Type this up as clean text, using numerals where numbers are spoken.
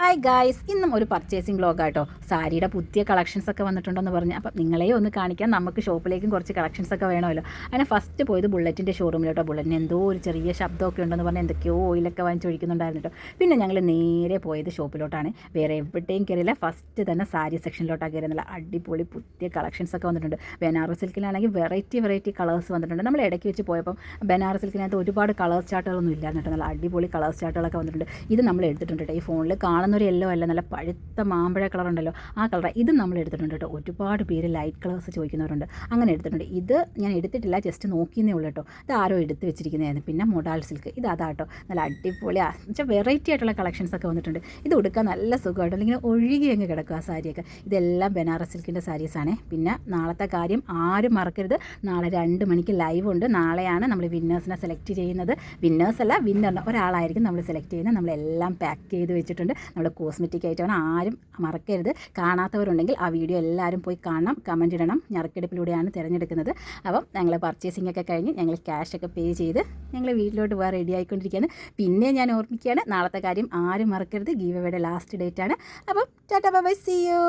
Hi guys, ഇന്നും ഒരു purchasing വ്ലോഗാട്ടോ. സാരിയുടെ പുതിയ കളക്ഷൻസൊക്കെ വന്നിട്ടുണ്ടെന്ന് പറഞ്ഞ് അപ്പം നിങ്ങളെയും ഒന്ന് കാണിക്കാൻ, നമുക്ക് ഷോപ്പിലേക്കും കുറച്ച് കളക്ഷൻസൊക്കെ വേണമല്ലോ. അങ്ങനെ ഫസ്റ്റ് പോയത് ബുള്ളറ്റിൻ്റെ ഷോറൂമിലോട്ടോ. ബുള്ളറ്റിന് എന്തോ ഒരു ചെറിയ ശബ്ദമൊക്കെ ഉണ്ടെന്ന് പറഞ്ഞാൽ എന്തൊക്കെയോ ഓയിലൊക്കെ വാങ്ങിച്ചൊഴിക്കുന്നുണ്ടായിരുന്നു കേട്ടോ. പിന്നെ ഞങ്ങൾ നേരെ പോയത് ഷോപ്പിലോട്ടാണ്. വേറെ എവിടെയും കയറിയില്ല. ഫസ്റ്റ് തന്നെ സാരി സെക്ഷനിലോട്ടാണ് കയറി. നല്ല അടിപൊളി പുതിയ കളക്ഷൻസൊക്കെ വന്നിട്ടുണ്ട്. ബനാറസ് സിൽക്കിലാണെങ്കിൽ വെറൈറ്റി കളേഴ്സ് വന്നിട്ടുണ്ട്. നമ്മൾ ഇടയ്ക്ക് വെച്ച് പോയപ്പം ബനാറസ് സിൽക്കിനകത്ത് ഒരുപാട് കളേഴ്സ് ചാർട്ടുകളൊന്നും ഇല്ലായിരുന്നു കേട്ടോ. നല്ല അടിപൊളി കളേഴ്സ് ചാർട്ടുകളൊക്കെ വന്നിട്ടുണ്ട്. ഇത് നമ്മൾ എടുത്തിട്ടുണ്ട് കേട്ടോ. ഈ ഫോണിൽ കാണുന്നൊരു യെല്ലോ അല്ല, നല്ല പഴുത്ത മാമ്പഴ കളർ ഉണ്ടല്ലോ, ആ കളർ. ഇത് നമ്മൾ എടുത്തിട്ടുണ്ട് കേട്ടോ. ഒരുപാട് പേര് ലൈറ്റ് കളേഴ്സ് ചോദിക്കുന്നവരുണ്ട്, അങ്ങനെ എടുത്തിട്ടുണ്ട്. ഇത് ഞാൻ എടുത്തിട്ടില്ല, ജസ്റ്റ് നോക്കിയെന്നേ ഉള്ളൂ കേട്ടോ. ഇത് ആരോ എടുത്ത് വെച്ചിരിക്കുന്നതായിരുന്നു. പിന്നെ മൊഡാൾ സിൽക്ക്, ഇത് അതാട്ടോ. നല്ല അടിപൊളി വെച്ചാൽ വെറൈറ്റി ആയിട്ടുള്ള കളക്ഷൻസ് ഒക്കെ വന്നിട്ടുണ്ട്. ഇത് ഉടുക്കാൻ നല്ല സുഖമായിട്ട്, അല്ലെങ്കിൽ ഒഴുകി അങ്ങ് കിടക്കുക ആ സാരിയൊക്കെ. ഇതെല്ലാം ബനാറസ് സിൽക്കിൻ്റെ സാരീസാണ്. പിന്നെ നാളത്തെ കാര്യം ആരും മറക്കരുത്, നാളെ 2 മണിക്ക് ലൈവ് ഉണ്ട്. നാളെയാണ് നമ്മൾ വിന്നേഴ്സിനെ സെലക്ട് ചെയ്യുന്നത്. വിന്നേഴ്സല്ല, വിന്നറിന് ഒരാളായിരിക്കും നമ്മൾ സെലക്ട് ചെയ്യുന്നത്. നമ്മളെല്ലാം പാക്ക് ചെയ്ത് വെച്ചിട്ടുണ്ട്. നമ്മുടെ കോസ്മെറ്റിക് ഐറ്റമാണ്, ആരും മറക്കരുത്. കാണാത്തവരുണ്ടെങ്കിൽ ആ വീഡിയോ എല്ലാവരും പോയി കാണണം, കമൻറ്റ് ഇടണം. ഞറുക്കെടുപ്പിലൂടെയാണ് തിരഞ്ഞെടുക്കുന്നത്. അപ്പം ഞങ്ങൾ പർച്ചേസിംഗ് ഒക്കെ കഴിഞ്ഞ് ഞങ്ങൾ ക്യാഷൊക്കെ പേ ചെയ്ത് ഞങ്ങൾ വീട്ടിലോട്ട് പോകാൻ റെഡി ആയിക്കൊണ്ടിരിക്കുകയാണ്. പിന്നെ ഞാൻ ഓർമ്മിക്കുകയാണ്, നാളത്തെ കാര്യം ആരും മറക്കരുത്. ഗീവ് അവേയുടെ ലാസ്റ്റ് ഡേറ്റ് ആണ്. അപ്പം tata bye bye, see U.